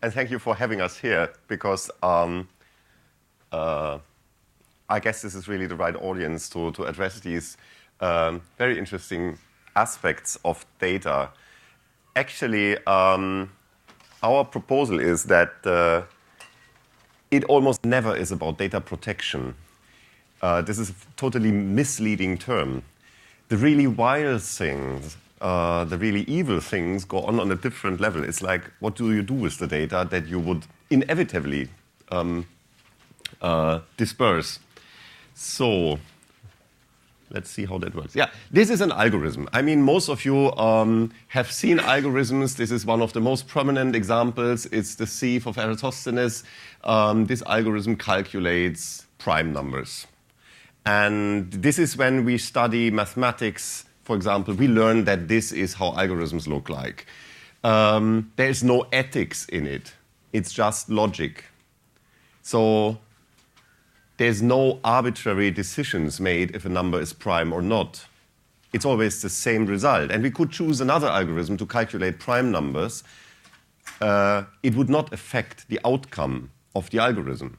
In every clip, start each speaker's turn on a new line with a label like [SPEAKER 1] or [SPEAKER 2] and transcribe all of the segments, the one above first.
[SPEAKER 1] And thank you for having us here, because I guess this is really the right audience to address these very interesting aspects of data. Actually, our proposal is that it almost never is about data protection. This is a totally misleading term. The really wild things, the really evil things go on a different level. It's like, what do you do with the data that you would inevitably disperse? So let's see how that works. Yeah, this is an algorithm. I mean, most of you have seen algorithms. This is one of the most prominent examples. It's the sieve of Eratosthenes. This algorithm calculates prime numbers. And this is when we study mathematics, for example, we learn that this is how algorithms look like. There is no ethics in it. It's just logic. So there's no arbitrary decisions made if a number is prime or not. It's always the same result. And we could choose another algorithm to calculate prime numbers. It would not affect the outcome of the algorithm.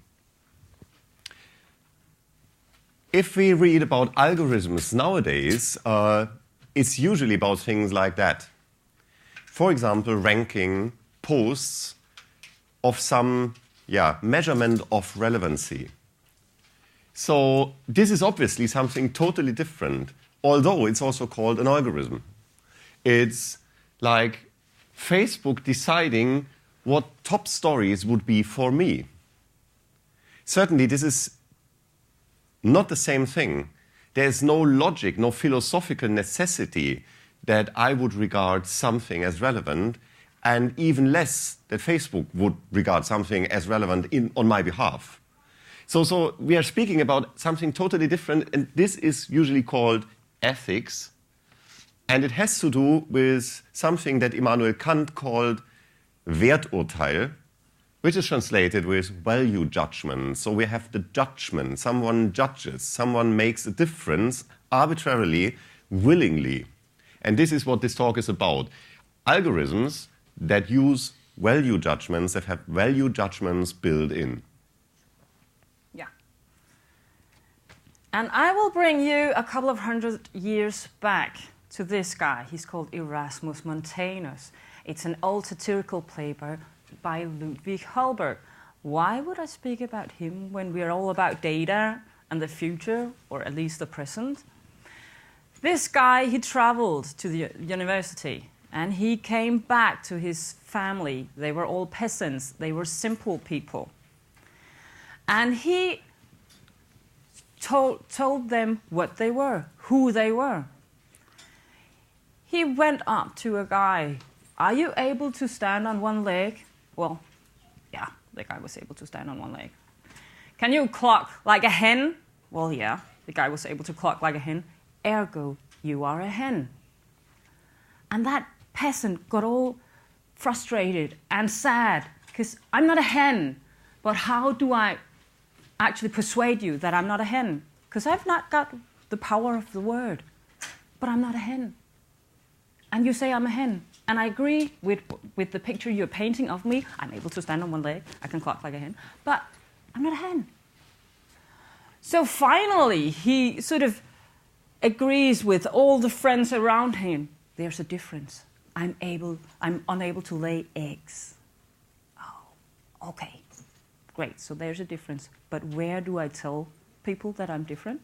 [SPEAKER 1] If we read about algorithms nowadays, it's usually about things like that. For example, ranking posts of some measurement of relevancy. So this is obviously something totally different, although it's also called an algorithm. It's like Facebook deciding what top stories would be for me. Certainly, this is not the same thing. There's no logic, no philosophical necessity that I would regard something as relevant, and even less that Facebook would regard something as relevant on my behalf. So we are speaking about something totally different, and this is usually called ethics, and it has to do with something that Immanuel Kant called Werturteil, which is translated with value judgment. So we have the judgment. Someone judges. Someone makes a difference arbitrarily, willingly. And this is what this talk is about. Algorithms that use value judgments, that have value judgments built in.
[SPEAKER 2] Yeah. And I will bring you a couple of 100 years back to this guy. He's called Erasmus Montanus. It's an old satirical play by Ludwig Holberg. Why would I speak about him when we're all about data and the future, or at least the present? This guy, he traveled to the university, and he came back to his family. They were all peasants. They were simple people. And he told them what they were, who they were. He went up to a guy. Are you able to stand on one leg? Well, yeah, the guy was able to stand on one leg. Can you cluck like a hen? Well, yeah, the guy was able to cluck like a hen. Ergo, you are a hen. And that peasant got all frustrated and sad, because I'm not a hen. But how do I actually persuade you that I'm not a hen? Because I've not got the power of the word, but I'm not a hen. And you say I'm a hen. And I agree with the picture you're painting of me. I'm able to stand on one leg. I can cluck like a hen. But I'm not a hen. So finally, he sort of agrees with all the friends around him. There's a difference. I'm unable to lay eggs. Oh, okay. Great. So there's a difference. But where do I tell people that I'm different?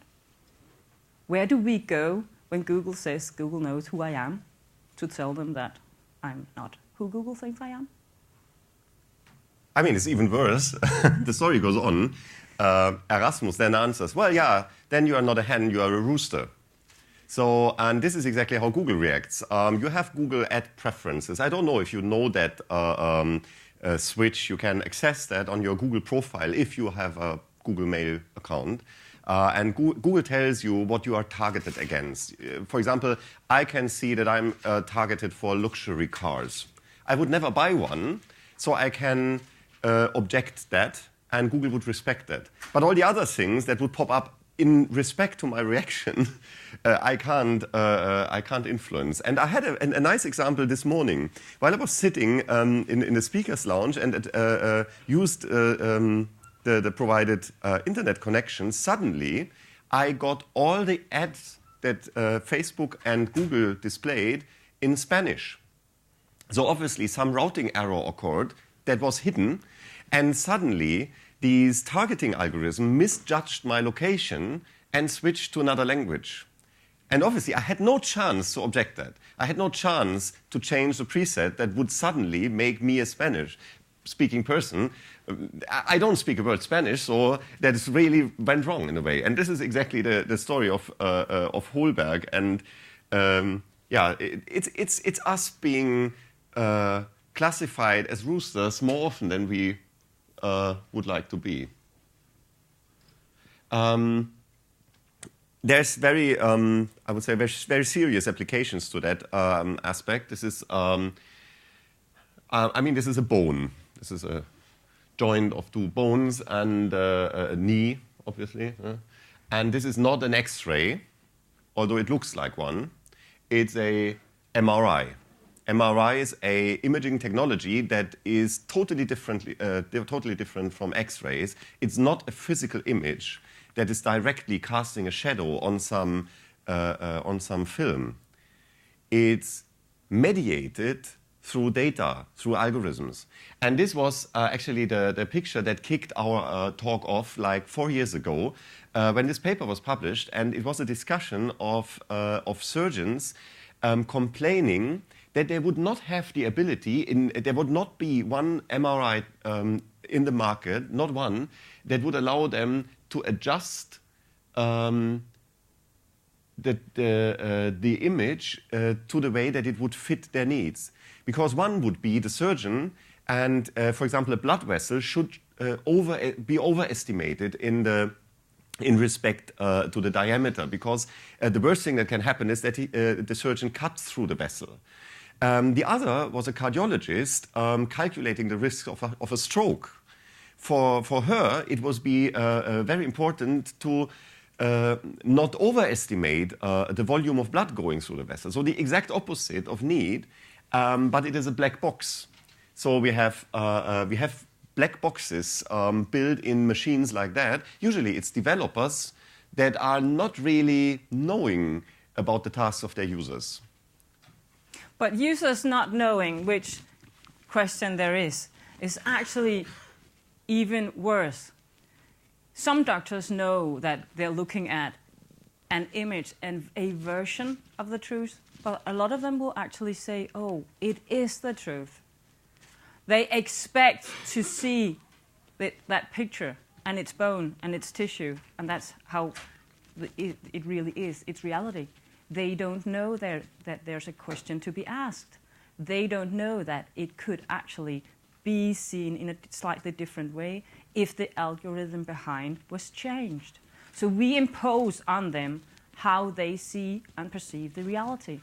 [SPEAKER 2] Where do we go when Google says Google knows who I am to tell them that I'm not who Google thinks I am?
[SPEAKER 1] I mean, it's even worse. The story goes on. Erasmus then answers, well, yeah, then you are not a hen, you are a rooster. So, and this is exactly how Google reacts. You have Google Ad Preferences. I don't know if you know that switch. You can access that on your Google profile if you have a Google Mail account. And Google tells you what you are targeted against. For example, I can see that I'm targeted for luxury cars. I would never buy one, so I can object that, and Google would respect that. But all the other things that would pop up in respect to my reaction, I can't influence. And I had a nice example this morning. While I was sitting in the speaker's lounge and used the provided internet connection, suddenly I got all the ads that Facebook and Google displayed in Spanish. So obviously some routing error occurred that was hidden, and suddenly these targeting algorithms misjudged my location and switched to another language. And obviously I had no chance to object that. I had no chance to change the preset that would suddenly make me a Spanish-speaking person. I don't speak a word Spanish, so that really went wrong in a way. And this is exactly the story of Holberg. And yeah, it's us being classified as roosters more often than we would like to be. There's very, I would say, very serious applications to that aspect. This is, I mean, this is a bone. This is a joint of two bones and a knee, obviously. And this is not an X-ray, although it looks like one. It's a MRI. MRI is a imaging technology that is totally different from X-rays. It's not a physical image that is directly casting a shadow on some film. It's mediated through data, through algorithms. And this was actually the picture that kicked our talk off like 4 years ago when this paper was published. And it was a discussion of surgeons complaining that they would not have the ability, there would not be one MRI in the market, not one, that would allow them to adjust the image to the way that it would fit their needs. Because one would be the surgeon, and for example, a blood vessel should be overestimated in respect to the diameter, because the worst thing that can happen is that the surgeon cuts through the vessel. The other was a cardiologist calculating the risk of a stroke. For her, it was very important to not overestimate the volume of blood going through the vessel. So the exact opposite of need, but it is a black box. So we have black boxes built in machines like that. Usually it's developers that are not really knowing about the tasks of their users.
[SPEAKER 2] But users not knowing which question there is actually even worse. Some doctors know that they're looking at an image and a version of the truth, but a lot of them will actually say, oh, it is the truth. They expect to see that picture and its bone and its tissue, and that's how it really is. It's reality. They don't know that there's a question to be asked. They don't know that it could actually be seen in a slightly different way if the algorithm behind was changed. So we impose on them how they see and perceive the reality,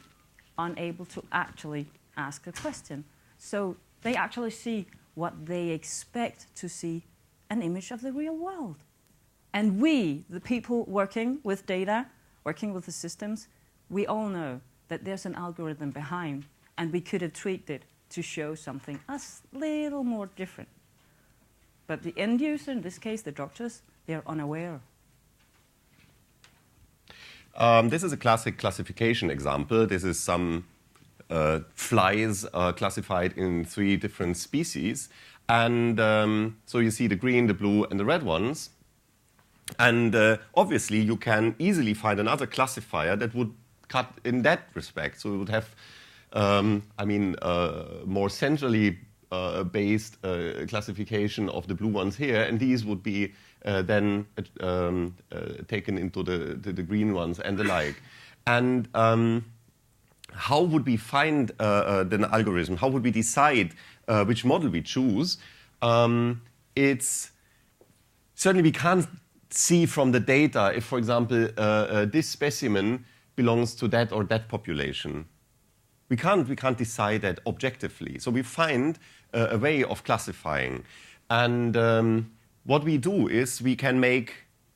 [SPEAKER 2] unable to actually ask a question. So they actually see what they expect to see, an image of the real world. And we, the people working with data, working with the systems, we all know that there's an algorithm behind, and we could have tweaked it to show something a little more different. But the end user, in this case the doctors, they're unaware.
[SPEAKER 1] This is a classic classification example. This is some flies classified in 3 different species. And so you see the green, the blue, and the red ones. And obviously you can easily find another classifier that would cut in that respect. So we would have, more centrally based classification of the blue ones here, and these would be then taken into the green ones and the like. And how would we find the algorithm? How would we decide which model we choose? It's certainly we can't see from the data if, for example, this specimen belongs to that or that population. We can't decide that objectively. So we find a way of classifying. And what we do is we can make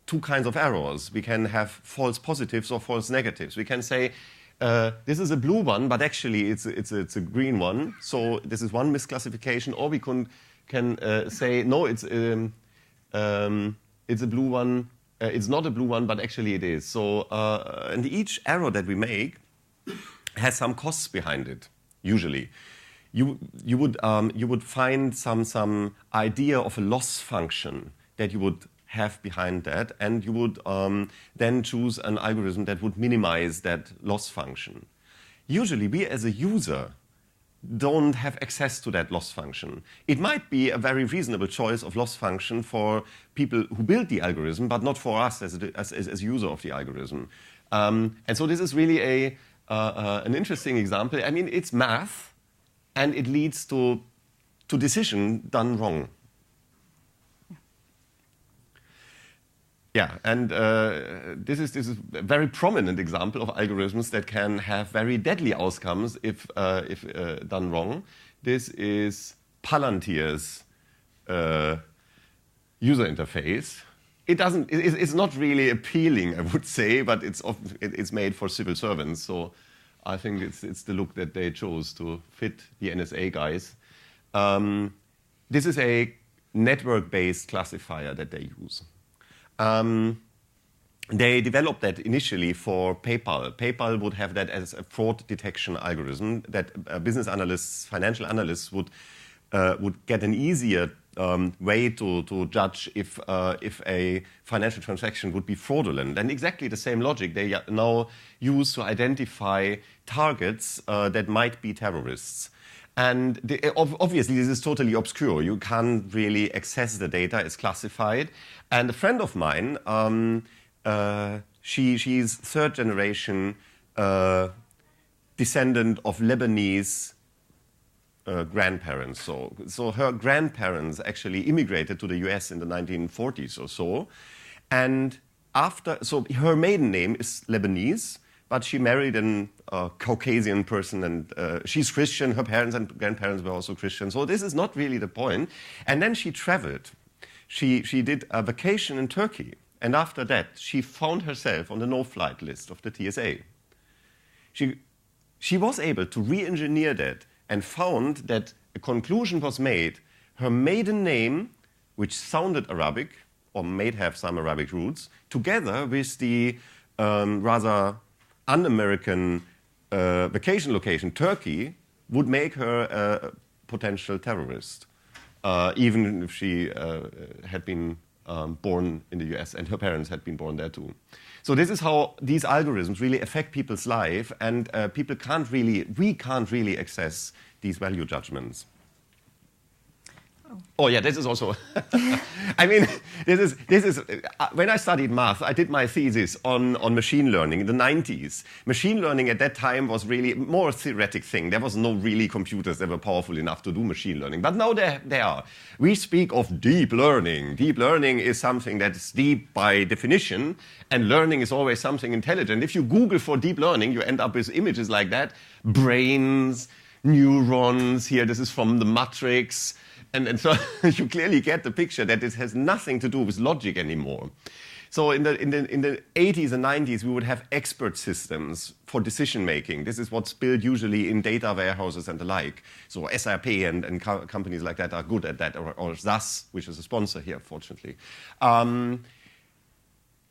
[SPEAKER 1] two kinds of errors. We can have false positives or false negatives. We can say, this is a blue one, but actually it's a green one. So this is one misclassification. Or we can say, no, it's a blue one. It's not a blue one, but actually it is. So and each error that we make has some costs behind it. Usually, you would find some idea of a loss function that you would have behind that, and you would then choose an algorithm that would minimize that loss function. Usually, we as a user don't have access to that loss function. It might be a very reasonable choice of loss function for people who build the algorithm, but not for us as user of the algorithm. And so this is really an interesting example. I mean, it's math, and it leads to decision done wrong. Yeah, and this is a very prominent example of algorithms that can have very deadly outcomes if done wrong. This is Palantir's user interface. It's not really appealing, I would say, but it's made for civil servants. So I think it's the look that they chose to fit the NSA guys. This is a network-based classifier that they use. They developed that initially for PayPal. PayPal would have that as a fraud detection algorithm that business analysts, financial analysts would get an easier way to judge if a financial transaction would be fraudulent. And exactly the same logic they now use to identify targets that might be terrorists. And obviously, this is totally obscure. You can't really access the data. It's classified. And a friend of mine, she's third generation descendant of Lebanese grandparents. So her grandparents actually immigrated to the US in the 1940s or so. And so her maiden name is Lebanese, but she married a Caucasian person, and she's Christian. Her parents and grandparents were also Christian. So this is not really the point. And then she traveled. She did a vacation in Turkey. And after that, she found herself on the no-flight list of the TSA. She was able to re-engineer that and found that a conclusion was made. Her maiden name, which sounded Arabic, or may have some Arabic roots, together with the rather un-American vacation location, Turkey, would make her a potential terrorist, even if she had been born in the US and her parents had been born there too. So this is how these algorithms really affect people's life, and we can't really access these value judgments. Oh yeah, this is also. I mean, this is. When I studied math, I did my thesis on machine learning in the 90s. Machine learning at that time was really more a theoretic thing. There was no really computers that were powerful enough to do machine learning. But now there are. We speak of deep learning. Deep learning is something that is deep by definition, and learning is always something intelligent. If you Google for deep learning, you end up with images like that: brains, neurons. Here, this is from the Matrix. And so you clearly get the picture that this has nothing to do with logic anymore. So in the 80s and 90s, we would have expert systems for decision making. This is what's built usually in data warehouses and the like. So SAP and companies like that are good at that, or SAS, which is a sponsor here, fortunately. The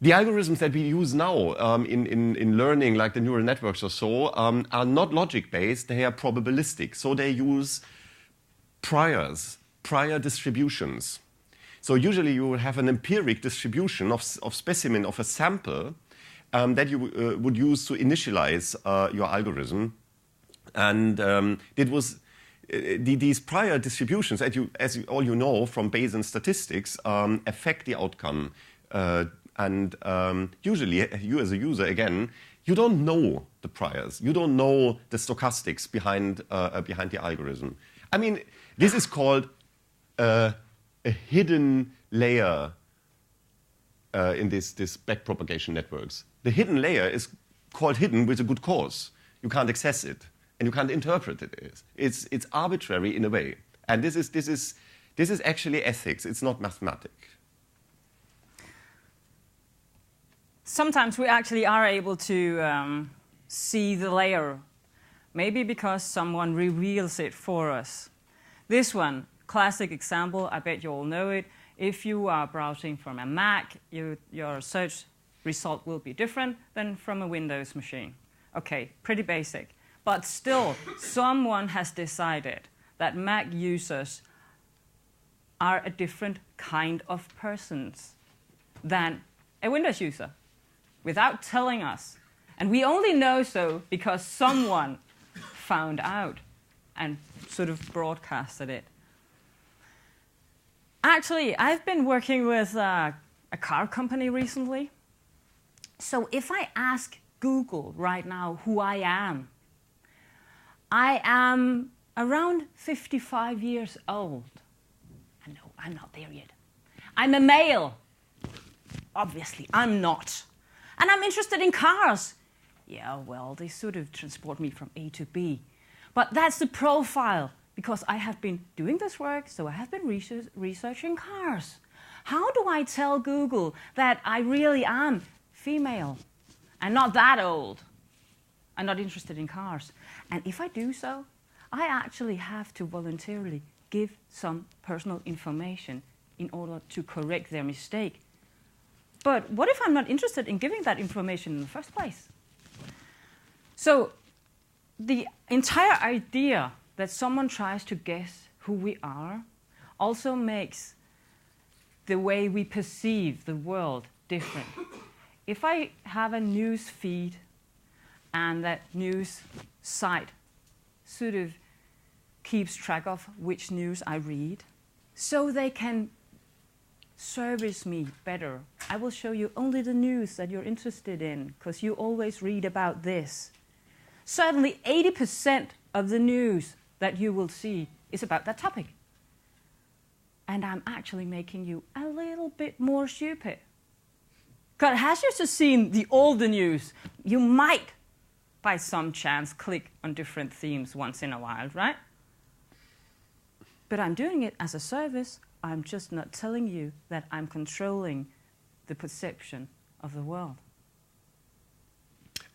[SPEAKER 1] algorithms that we use now in learning, like the neural networks or so, are not logic-based. They are probabilistic. So they use prior distributions. So usually you will have an empiric distribution of specimen of a sample that you would use to initialize your algorithm. And it was these prior distributions, as all you know from Bayesian statistics, affect the outcome. And usually, you as a user, again, you don't know the priors. You don't know the stochastics behind the algorithm. I mean, this is called a hidden layer in this backpropagation networks. The hidden layer is called hidden with a good cause. You can't access it, and you can't interpret it. It's arbitrary in a way, and this is actually ethics. It's not mathematics.
[SPEAKER 2] sometimes we actually are able to see the layer, maybe because someone reveals it for us. This one, classic example, I bet you all know it. If you are browsing from a Mac, your search result will be different than from a Windows machine. Okay, pretty basic. But still, someone has decided that Mac users are a different kind of persons than a Windows user, without telling us. And we only know so because someone found out and sort of broadcasted it. Actually, I've been working with a car company recently. So if I ask Google right now who I am around 55 years old. I know, I'm not there yet. I'm a male. Obviously, I'm not. And I'm interested in cars. Yeah, well, they sort of transport me from A to B. But that's the profile, because I have been doing this work, so I have been researching cars. How do I tell Google that I really am female and not that old and not interested in cars? And if I do so, I actually have to voluntarily give some personal information in order to correct their mistake. But what if I'm not interested in giving that information in the first place? So the entire idea that someone tries to guess who we are also makes the way we perceive the world different. If I have a news feed and that news site sort of keeps track of which news I read, so they can service me better, I will show you only the news that you're interested in, because you always read about this. Certainly 80% of the news that you will see is about that topic. And I'm actually making you a little bit more stupid. Because as you've just seen all the news, you might, by some chance, click on different themes once in a while, right? But I'm doing it as a service. I'm just not telling you that I'm controlling the perception of the world.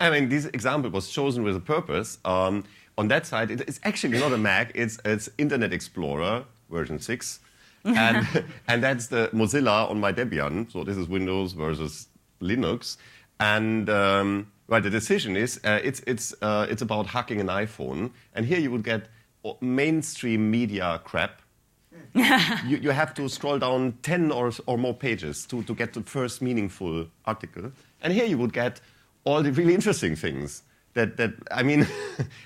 [SPEAKER 1] I mean, this example was chosen with a purpose. On that side, it's actually not a Mac. It's Internet Explorer version 6. And that's the Mozilla on my Debian. So this is Windows versus Linux. And well, the decision is it's about hacking an iPhone. And here you would get mainstream media crap. You have to scroll down 10 or more pages to get the first meaningful article. And here you would get all the really interesting things. That I mean,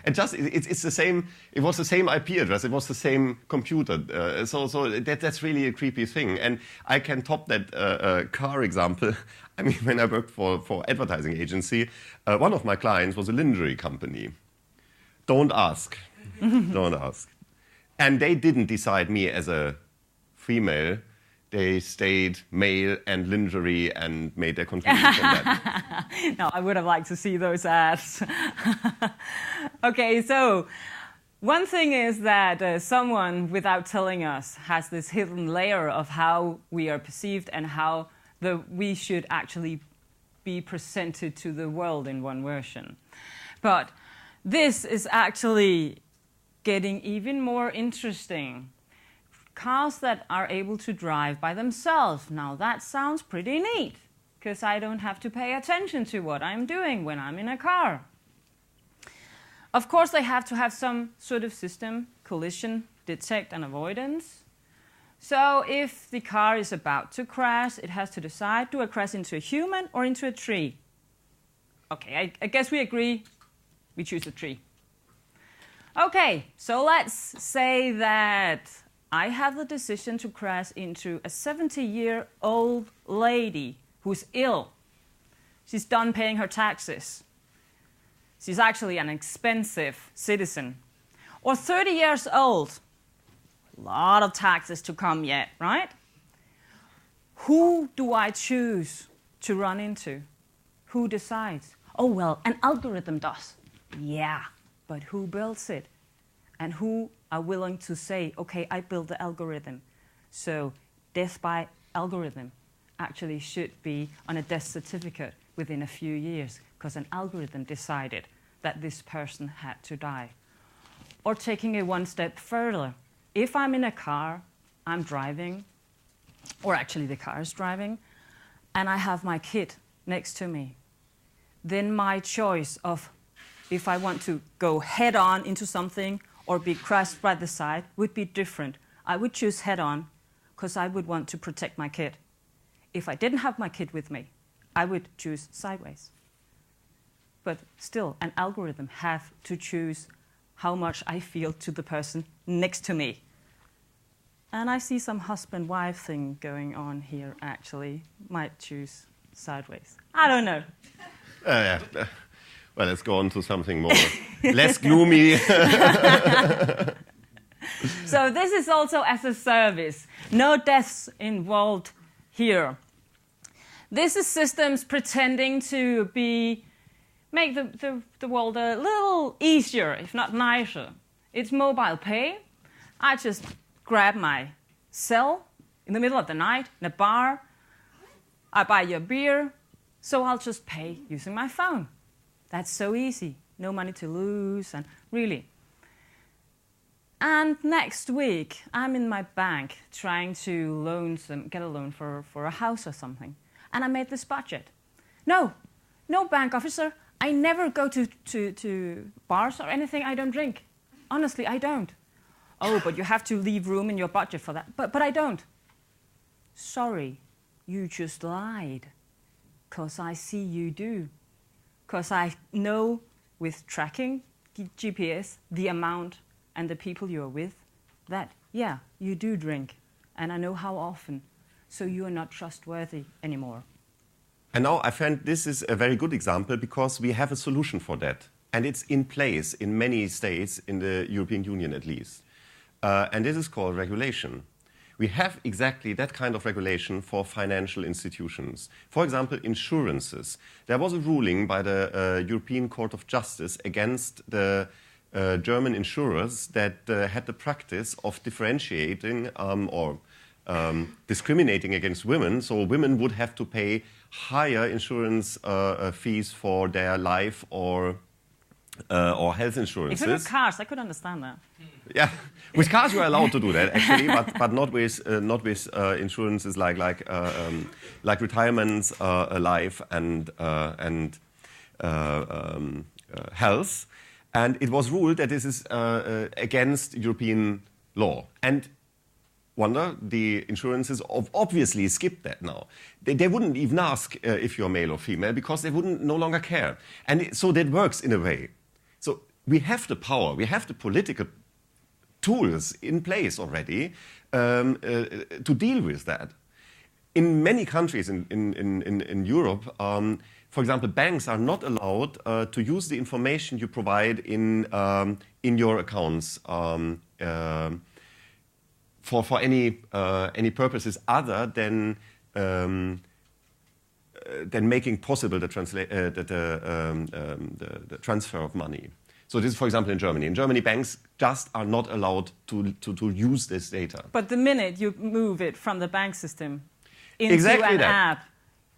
[SPEAKER 1] it's the same. It was the same IP address. It was the same computer. So that's really a creepy thing. And I can top that car example. I mean, when I worked for advertising agency, one of my clients was a lingerie company. Don't ask. Don't ask. And they didn't decide me as a female. They stayed male and lingerie and made their conclusions from that.
[SPEAKER 2] No, I would have liked to see those ads. Okay, so one thing is that someone, without telling us, has this hidden layer of how we are perceived and how we should actually be presented to the world in one version. But this is actually getting even more interesting. Cars that are able to drive by themselves. Now that sounds pretty neat, because I don't have to pay attention to what I'm doing when I'm in a car. Of course, they have to have some sort of system, collision, detect, and avoidance. So if the car is about to crash, it has to decide, do I crash into a human or into a tree? Okay, I guess we agree we choose a tree. Okay, so let's say that I have the decision to crash into a 70-year-old lady who's ill. She's done paying her taxes. She's actually an expensive citizen. Or 30 years old. A lot of taxes to come yet, right? Who do I choose to run into? Who decides? Oh, well, an algorithm does. Yeah, but who builds it? And who are willing to say, okay, I built the algorithm. So death by algorithm actually should be on a death certificate, within a few years because an algorithm decided that this person had to die. Or taking it one step further, if I'm in a car, I'm driving, or actually the car is driving, and I have my kid next to me, then my choice of if I want to go head on into something or be crushed by the side would be different. I would choose head on because I would want to protect my kid. If I didn't have my kid with me, I would choose sideways. But still, an algorithm have to choose how much I feel to the person next to me. And I see some husband-wife thing going on here, actually. Might choose sideways. I don't know.
[SPEAKER 1] Yeah. Well, let's go on to something more less gloomy.
[SPEAKER 2] So this is also as a service. No deaths involved here. This is systems pretending to make the world a little easier, if not nicer. It's mobile pay. I just grab my cell in the middle of the night in a bar. I buy you a beer, so I'll just pay using my phone. That's so easy. No money to lose, and really. And next week, I'm in my bank trying to get a loan for a house or something. And I made this budget. No bank officer. I never go to bars or anything. I don't drink. Honestly, I don't. Oh, but you have to leave room in your budget for that. But I don't. Sorry, you just lied. Because I see you do. Because I know with tracking, GPS, the amount and the people you're with, that, yeah, you do drink. And I know how often. So you are not trustworthy anymore.
[SPEAKER 1] And now I find this is a very good example because we have a solution for that. And it's in place in many states, in the European Union at least. And this is called regulation. We have exactly that kind of regulation for financial institutions. For example, insurances. There was a ruling by the European Court of Justice against the German insurers that had the practice of differentiating or discriminating against women. So women would have to pay higher insurance fees for their life or health insurances.
[SPEAKER 2] If it were cars, I could understand that.
[SPEAKER 1] Yeah, with cars you are allowed to do that actually, but not with insurances like retirements, life and health. And it was ruled that this is against European law. And the insurances obviously skipped that now. They wouldn't even ask if you're male or female because they wouldn't no longer care. And so that works in a way. So we have the power, we have the political tools in place already to deal with that. In many countries in Europe, for example, banks are not allowed to use the information you provide in your accounts for any purposes other than making possible the transfer of money. So this is, for example, in Germany. In Germany, banks just are not allowed to use this data.
[SPEAKER 2] But the minute you move it from the bank system into an app,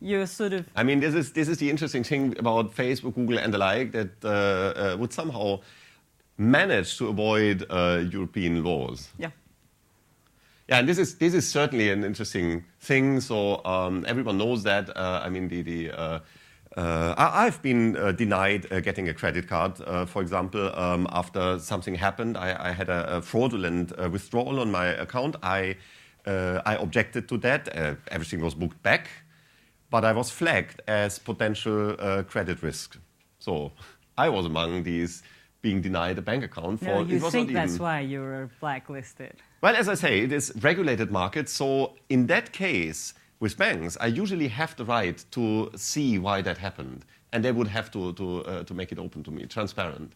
[SPEAKER 2] you're sort of...
[SPEAKER 1] I mean, this is the interesting thing about Facebook, Google, and the like, that would somehow manage to avoid European laws.
[SPEAKER 2] Yeah.
[SPEAKER 1] Yeah, and this is certainly an interesting thing. So everyone knows that. I mean, I've been denied getting a credit card, for example, after something happened. I had a fraudulent withdrawal on my account. I objected to that. Everything was booked back, but I was flagged as potential credit risk. So I was among these being denied a bank account.
[SPEAKER 2] No, you think that's why you were blacklisted.
[SPEAKER 1] Well, as I say, it is regulated market. So in that case, with banks, I usually have the right to see why that happened. And they would have to make it open to me, transparent.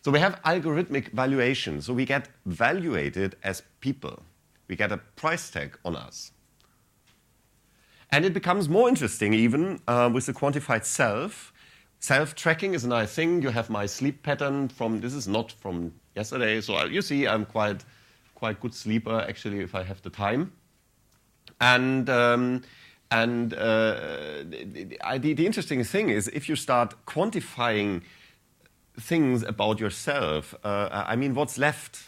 [SPEAKER 1] So we have algorithmic valuation. So we get valuated as people. We get a price tag on us. And it becomes more interesting even with the quantified self. Self-tracking is a nice thing. You have my sleep pattern this is not from yesterday. So you see, I'm quite good sleeper, actually, if I have the time. And And the interesting thing is, if you start quantifying things about yourself, I mean, what's left?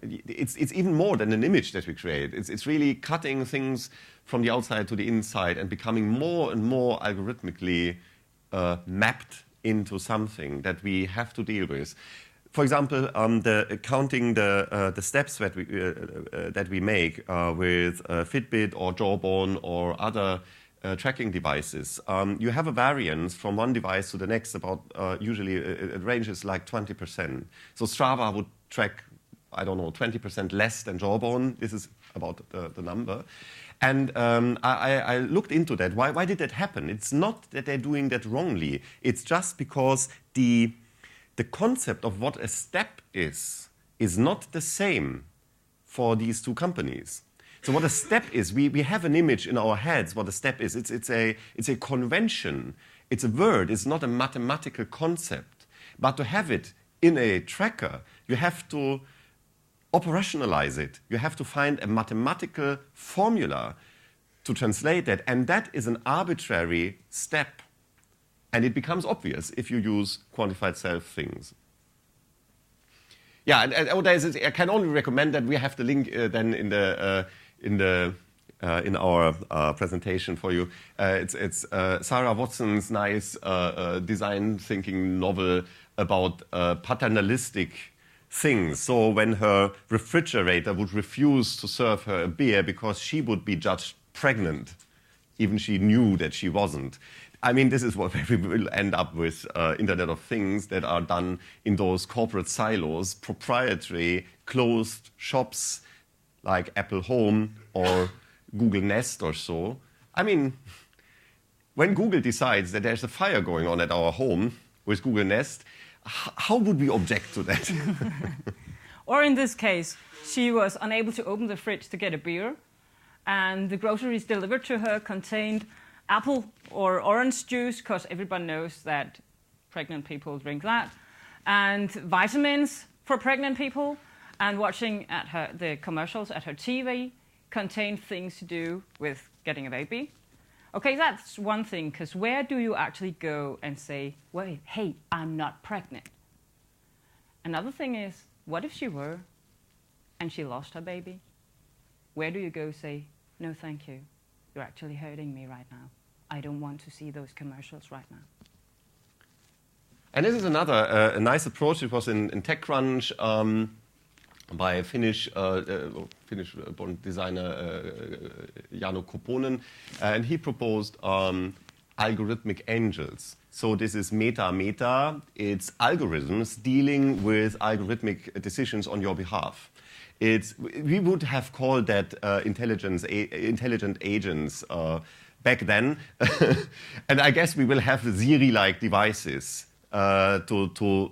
[SPEAKER 1] It's even more than an image that we create. It's really cutting things from the outside to the inside and becoming more and more algorithmically mapped into something that we have to deal with. For example, counting the steps that we make with Fitbit or Jawbone or other tracking devices, you have a variance from one device to the next about usually it ranges like 20%. So Strava would track, I don't know, 20% less than Jawbone. This is about the number. And I looked into that. Why did that happen? It's not that they're doing that wrongly. It's just because the concept of what a step is not the same for these two companies. So what a step is, we have an image in our heads what a step is. It's a convention. It's a word. It's not a mathematical concept. But to have it in a tracker, you have to operationalize it. You have to find a mathematical formula to translate that. And that is an arbitrary step. And it becomes obvious if you use quantified self things. Yeah, and I can only recommend that we have the link then in our presentation for you. It's Sarah Watson's nice design thinking novel about paternalistic things. So when her refrigerator would refuse to serve her a beer because she would be judged pregnant, even she knew that she wasn't. I mean, this is what we will end up with Internet of Things that are done in those corporate silos, proprietary, closed shops like Apple Home or Google Nest or so. I mean, when Google decides that there's a fire going on at our home with Google Nest, how would we object to that?
[SPEAKER 2] Or in this case, she was unable to open the fridge to get a beer, and the groceries delivered to her contained apple or orange juice, because everybody knows that pregnant people drink that, and vitamins for pregnant people, and watching the commercials at her TV contained things to do with getting a baby. Okay, that's one thing, because where do you actually go and say, wait, hey, I'm not pregnant? Another thing is, what if she were and she lost her baby? Where do you go say, no, thank you. You're actually hurting me right now. I don't want to see those commercials right now.
[SPEAKER 1] And this is another a nice approach. It was in TechCrunch by a Finnish born designer Jano Koponen, and he proposed algorithmic angels. So this is meta. It's algorithms dealing with algorithmic decisions on your behalf. We would have called that intelligent agents back then, and I guess we will have Siri-like devices to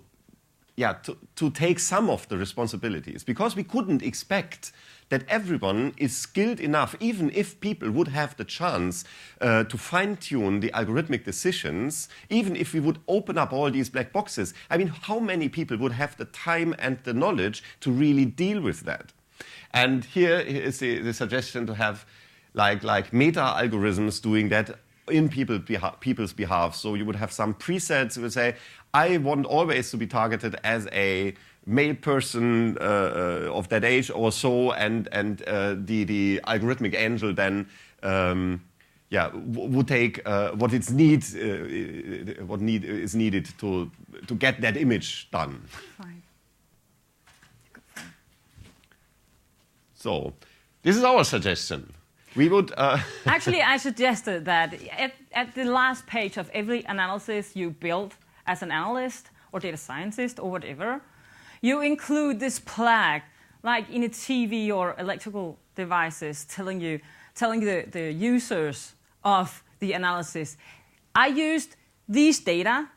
[SPEAKER 1] take some of the responsibilities, because we couldn't expect that everyone is skilled enough, even if people would have the chance to fine-tune the algorithmic decisions, even if we would open up all these black boxes. I mean, how many people would have the time and the knowledge to really deal with that? And here is the suggestion to have like meta-algorithms doing that in people's behalf. So you would have some presets. You would say, I want always to be targeted as a male person of that age or so, and the algorithmic angel then would take what is needed to get that image done.
[SPEAKER 2] Fine.
[SPEAKER 1] So this is our suggestion. We would
[SPEAKER 2] actually, I suggested that at the last page of every analysis you build as an analyst or data scientist or whatever, you include this flag, like in a TV or electrical devices, telling the users of the analysis, I used these data,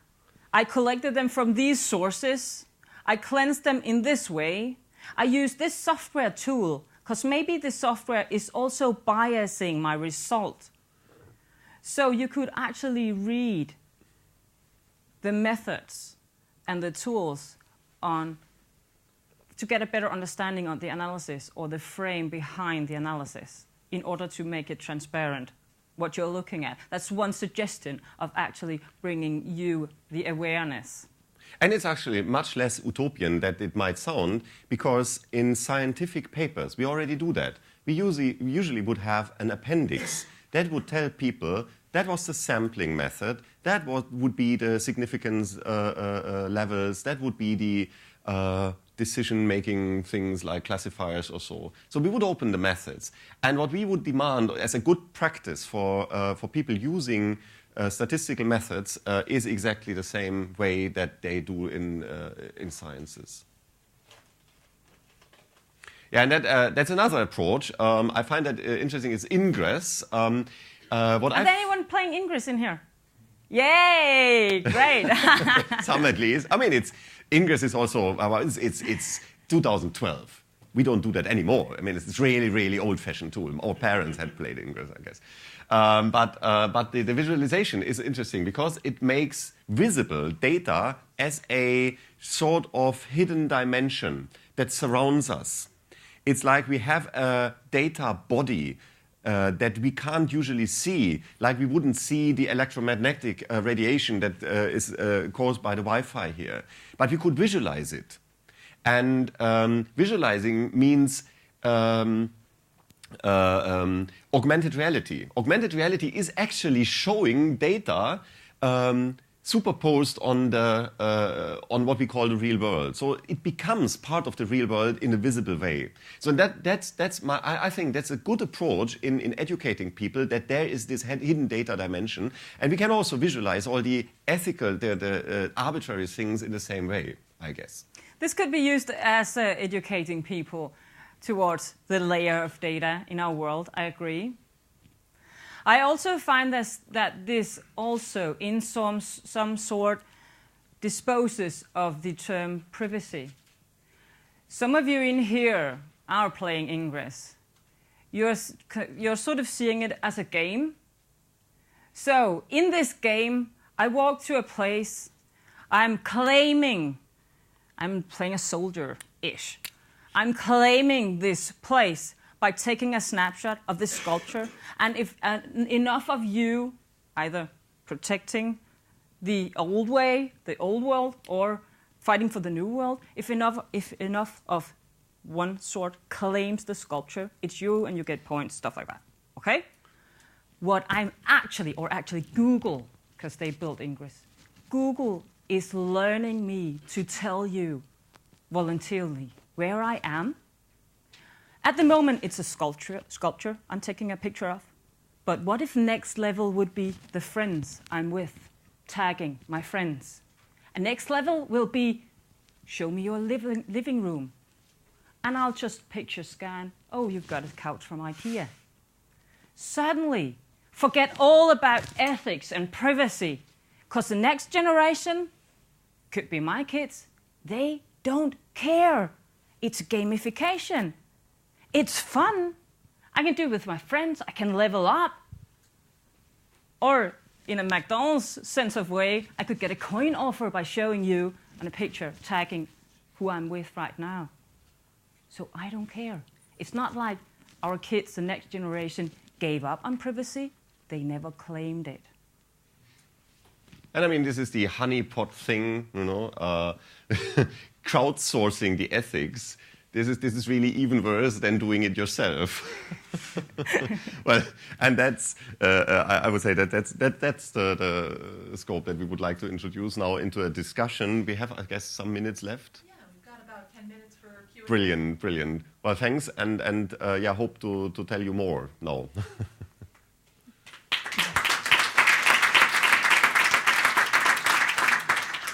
[SPEAKER 2] I collected them from these sources, I cleansed them in this way, I used this software tool, because maybe the software is also biasing my result. So you could actually read the methods and the tools to get a better understanding of the analysis or the frame behind the analysis. in order to make it transparent, what you're looking at. That's one suggestion of actually bringing you the awareness.
[SPEAKER 1] And it's actually much less utopian than it might sound, because in scientific papers, we already do that. We usually would have an appendix that would tell people that was the sampling method, that would be the significance levels, that would be the decision-making things like classifiers or so. So we would open the methods. And what we would demand as a good practice for people using statistical methods is exactly the same way that they do in sciences. Yeah, and that's another approach. I find that interesting is ingress. Is
[SPEAKER 2] anyone playing Ingress in here? Yay! Great.
[SPEAKER 1] Some at least. I mean, Ingress is also it's 2012. We don't do that anymore. I mean, it's really, really old-fashioned tool. Our parents had played Ingress, I guess. But the visualization is interesting because it makes visible data as a sort of hidden dimension that surrounds us. It's like we have a data body that we can't usually see, like we wouldn't see the electromagnetic radiation that is caused by the Wi-Fi here. But we could visualize it. And visualizing means augmented reality. Augmented reality is actually showing data superposed on what we call the real world. So it becomes part of the real world in a visible way. So I think that's a good approach in educating people, that there is this hidden data dimension, and we can also visualize all the ethical, the arbitrary things in the same way, I guess.
[SPEAKER 2] This could be used as educating people towards the layer of data in our world, I agree. I also find that this also, in some sort, disposes of the term privacy. Some of you in here are playing Ingress. You're sort of seeing it as a game. So, in this game, I walk to a place, I'm playing a soldier-ish. I'm claiming this place by taking a snapshot of this sculpture, and if enough of you either protecting the old way, the old world, or fighting for the new world, if enough of one sort claims the sculpture, it's you and you get points, stuff like that. Okay? What I'm actually Google, because they built Ingress, Google is learning me to tell you voluntarily where I am. At the moment, it's a sculpture I'm taking a picture of. But what if next level would be the friends I'm with, tagging my friends? And next level will be, show me your living room. And I'll just picture scan, oh, you've got a couch from IKEA. Suddenly, forget all about ethics and privacy, because the next generation, could be my kids, they don't care. It's gamification. It's fun. I can do it with my friends. I can level up. Or in a McDonald's sense of way, I could get a coin offer by showing you on a picture, tagging who I'm with right now. So I don't care. It's not like our kids, the next generation, gave up on privacy. They never claimed it.
[SPEAKER 1] And I mean, this is the honeypot thing, you know, crowdsourcing the ethics. This is really even worse than doing it yourself. Well, and that's I would say that's the scope that we would like to introduce now into a discussion. We have, I guess, some minutes left.
[SPEAKER 3] Yeah, we've got about 10 minutes for Q&A.
[SPEAKER 1] Brilliant. Well, thanks, and yeah, hope to tell you more now.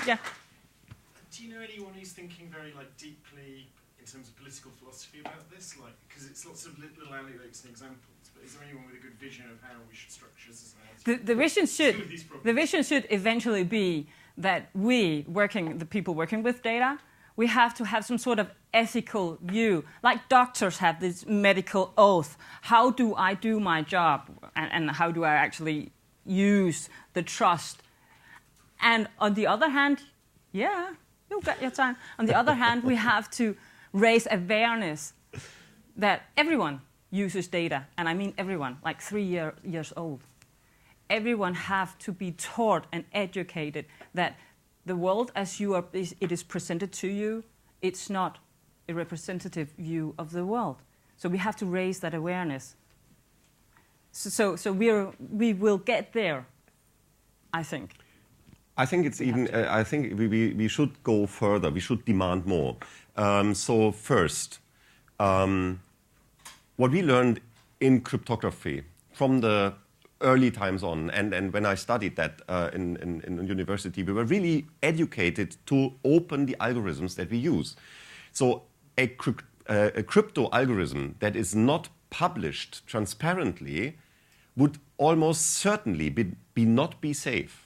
[SPEAKER 2] Yeah.
[SPEAKER 4] Do you know anyone who's thinking very deeply in terms of political philosophy about this? Because it's lots of little anecdotes and examples, but is there anyone with a good vision of how we should structure society?
[SPEAKER 2] The vision should eventually be that the people working with data, we have to have some sort of ethical view. Like doctors have this medical oath. How do I do my job? And how do I actually use the trust? And on the other hand, yeah, you'll get your time. On the other hand, we have to raise awareness that everyone uses data, and I mean everyone, like 3 years old. Everyone have to be taught and educated that the world as it is presented to you, it's not a representative view of the world. So we have to raise that awareness. So we will get there, I think.
[SPEAKER 1] I think it's even. I think we should go further. We should demand more. So first, what we learned in cryptography from the early times on, and when I studied that in university, we were really educated to open the algorithms that we use. So a crypto algorithm that is not published transparently would almost certainly not be safe.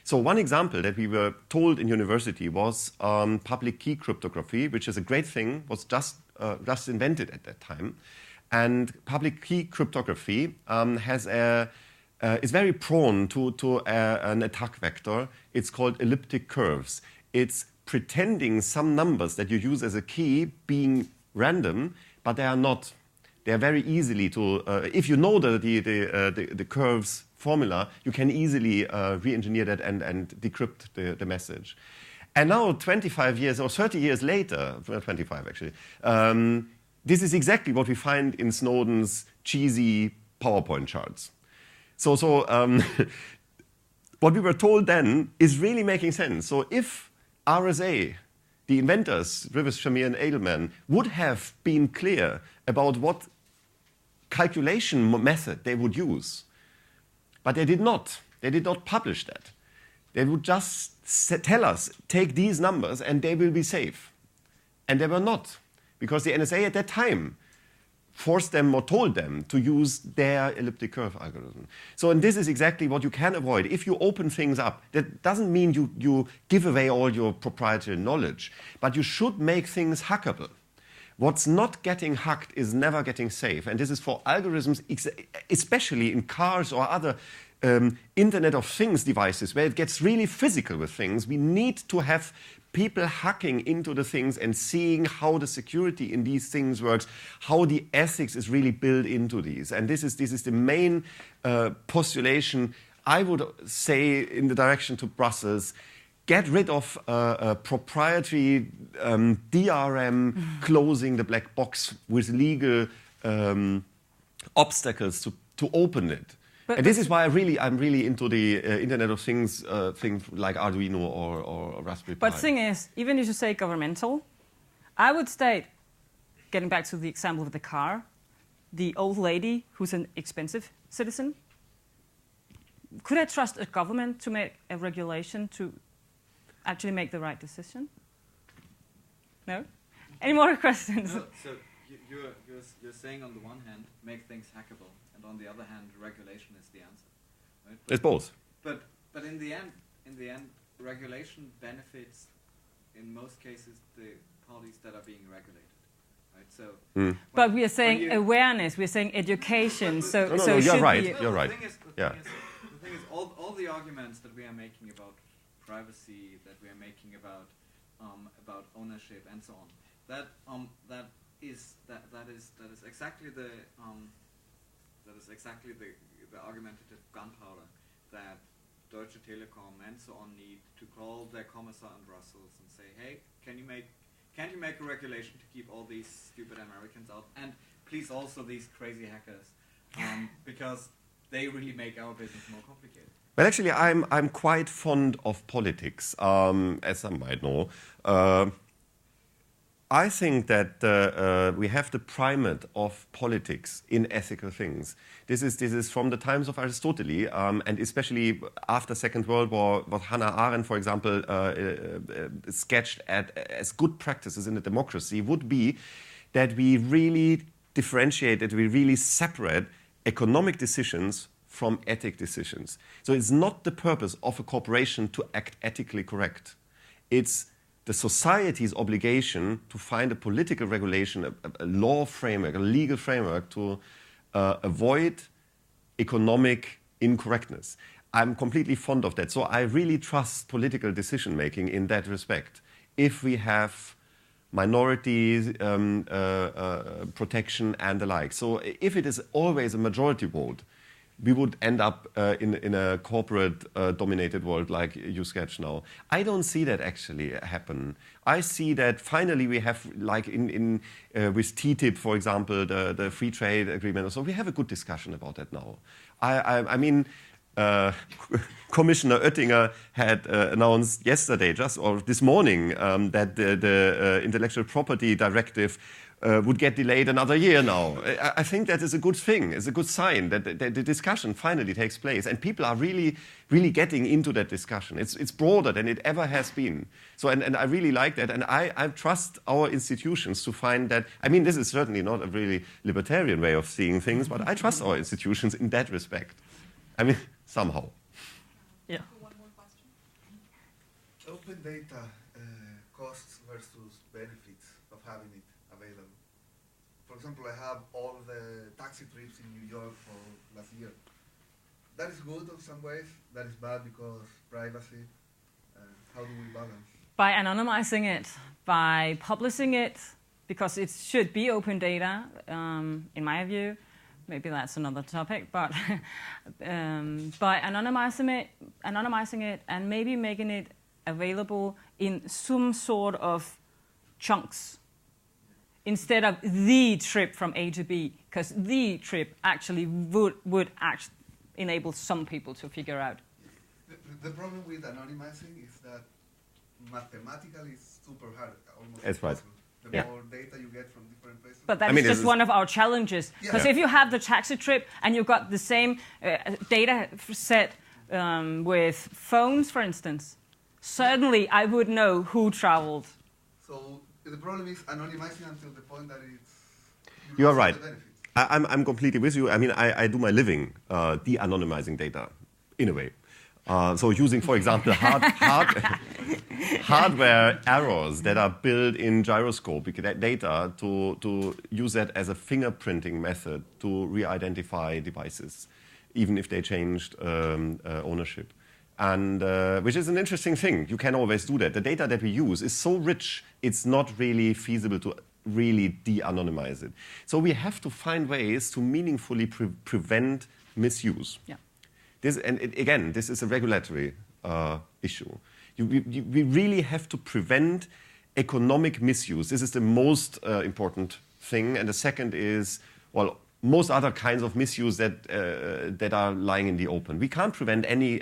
[SPEAKER 1] So one example that we were told in university was public key cryptography, which is a great thing, was just invented at that time. And public key cryptography is very prone to an attack vector. It's called elliptic curves. It's pretending some numbers that you use as a key being random, but they are not. They are very easily to, if you know the curves formula, you can easily re-engineer that and decrypt the message. And now 25 years or 30 years later, 25 actually, this is exactly what we find in Snowden's cheesy PowerPoint charts. So what we were told then is really making sense. So if RSA, the inventors, Rivers, Shamir, and Edelman, would have been clear about what calculation method they would use, but they did not. They did not publish that. They would just tell us, take these numbers and they will be safe. And they were not, because the NSA at that time forced them or told them to use their elliptic curve algorithm. So, and this is exactly what you can avoid. If you open things up, that doesn't mean you give away all your proprietary knowledge, but you should make things hackable. What's not getting hacked is never getting safe. And this is for algorithms, especially in cars or other Internet of Things devices, where it gets really physical with things. We need to have people hacking into the things and seeing how the security in these things works, how the ethics is really built into these. And this is the main postulation, I would say, in the direction to Brussels. Get rid of proprietary DRM, closing the black box with legal obstacles to open it. And this is why I'm really into the Internet of Things things like Arduino or Raspberry Pi.
[SPEAKER 2] But the thing is, even if you say governmental, I would state, getting back to the example of the car, the old lady who's an expensive citizen, could I trust a government to make a regulation to actually make the right decision? No? Any more questions?
[SPEAKER 5] No, so you're saying on the one hand, make things hackable, and on the other hand, regulation is the answer. Right?
[SPEAKER 1] It's both.
[SPEAKER 5] But in the end, regulation benefits in most cases the parties that are being regulated. Right? So.
[SPEAKER 2] But we are saying awareness. We're saying education. So
[SPEAKER 1] you're right. You're
[SPEAKER 5] The
[SPEAKER 1] right.
[SPEAKER 5] thing is, all the arguments that we are making about privacy, that we are making about ownership and so on, that is exactly the argumentative gunpowder that Deutsche Telekom and so on need to call their commissar in Brussels and say, hey, can't you make a regulation to keep all these stupid Americans out, and please also these crazy hackers, because they really make our business more complicated.
[SPEAKER 1] Well, actually, I'm quite fond of politics, as some might know. I think that we have the primate of politics in ethical things. This is from the times of Aristotle, and especially after Second World War, what Hannah Arendt, for example, sketched as good practices in a democracy would be that we really differentiate, that we really separate economic decisions from ethic decisions. So it's not the purpose of a corporation to act ethically correct. It's the society's obligation to find a political regulation, a law framework, a legal framework to avoid economic incorrectness. I'm completely fond of that. So I really trust political decision-making in that respect. If we have minorities, protection, and the like. So if it is always a majority vote, we would end up in a corporate-dominated world like you sketch now. I don't see that actually happen. I see that finally we have, like with TTIP, for example, the free trade agreement, so we have a good discussion about that now. I mean, Commissioner Oettinger had announced yesterday, or this morning, that the intellectual property directive would get delayed another year now. I think that is a good thing. It's a good sign that the discussion finally takes place, and people are really, really getting into that discussion. It's broader than it ever has been. So, and I really like that, and I trust our institutions to find that. I mean, this is certainly not a really libertarian way of seeing things, but I trust our institutions in that respect. I mean, somehow.
[SPEAKER 2] Yeah.
[SPEAKER 3] One more question.
[SPEAKER 6] Open data costs versus benefits of having it available. For example, I have all the taxi trips in New York for last year. That is good in some ways. That is bad because privacy. How do we balance?
[SPEAKER 2] By anonymizing it, by publishing it, because it should be open data, in my view. Maybe that's another topic, but by anonymizing it, and maybe making it available in some sort of chunks instead of the trip from A to B, because the trip actually would enable some people to figure out.
[SPEAKER 6] The problem with anonymizing is that mathematically it's super hard, almost
[SPEAKER 1] That's right.
[SPEAKER 6] impossible. The more data you get from different places.
[SPEAKER 2] But that's just one of our challenges. Because if you have the taxi trip and you've got the same data set with phones, for instance, certainly I would know who traveled.
[SPEAKER 6] So the problem is anonymizing until the point that it's...
[SPEAKER 1] You are right. I'm completely with you. I mean, I do my living de-anonymizing data, in a way. So using, for example, hardware errors that are built in gyroscopic data to use that as a fingerprinting method to re-identify devices, even if they changed ownership. And which is an interesting thing. You can always do that. The data that we use is so rich, it's not really feasible to really de-anonymize it. So we have to find ways to meaningfully prevent misuse. Yeah. Again, this is a regulatory issue. We really have to prevent economic misuse. This is the most important thing. And the second is, well, most other kinds of misuse that are lying in the open. We can't prevent any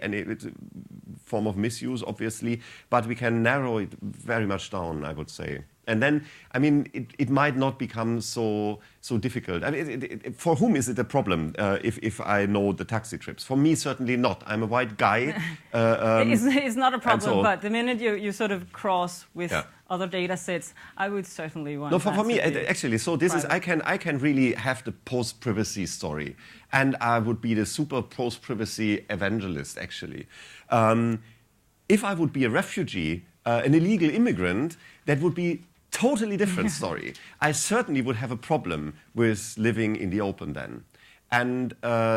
[SPEAKER 1] form of misuse, obviously, but we can narrow it very much down, I would say. And then, I mean, it might not become so difficult. I mean, for whom is it a problem if I know the taxi trips? For me, certainly not. I'm a white guy.
[SPEAKER 2] It's not a problem, but the minute you sort of cross with other data sets, I would certainly want.
[SPEAKER 1] No, for me, actually, so this is I can really have the post-privacy story, and I would be the super post-privacy evangelist, actually. If I would be a refugee, an illegal immigrant, that would be totally different story. I certainly would have a problem with living in the open then. And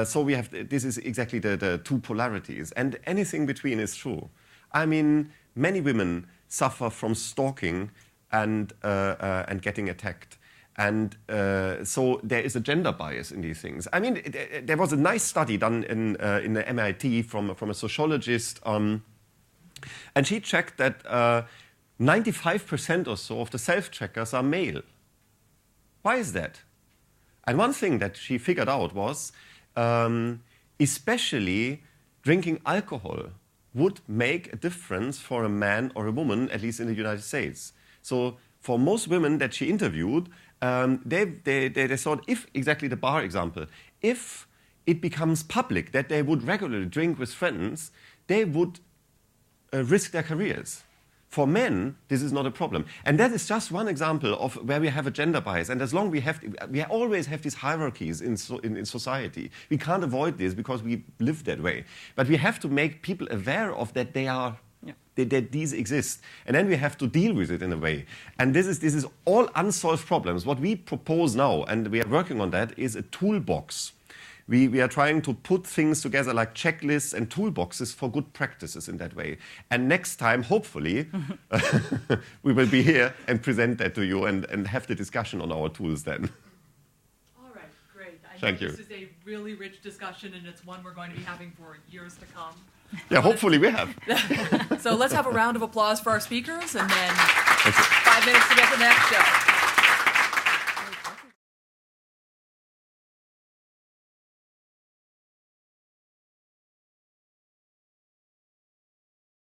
[SPEAKER 1] so we have, this is exactly the two polarities. And anything between is true. I mean, many women suffer from stalking and getting attacked. And so there is a gender bias in these things. I mean, there was a nice study done in the MIT from a sociologist, and she checked that 95% or so of the self-checkers are male. Why is that? And one thing that she figured out was, especially drinking alcohol would make a difference for a man or a woman, at least in the United States. So for most women that she interviewed, they thought, if, exactly the bar example, if it becomes public that they would regularly drink with friends, they would risk their careers. For men, this is not a problem. And that is just one example of where we have a gender bias. And as long we always have these hierarchies in society. We can't avoid this because we live that way. But we have to make people aware of that that these exist. And then we have to deal with it in a way. And this is all unsolved problems. What we propose now, and we are working on that, is a toolbox We are trying to put things together like checklists and toolboxes for good practices in that way. And next time, hopefully, we will be here and present that to you and have the discussion on our tools then.
[SPEAKER 3] All right, great. I
[SPEAKER 1] Thank
[SPEAKER 3] know
[SPEAKER 1] you.
[SPEAKER 3] this is a really rich discussion, and it's one we're going to be having for years to come.
[SPEAKER 1] Yeah, hopefully we have.
[SPEAKER 3] So let's have a round of applause for our speakers, and then 5 minutes to get to the next show.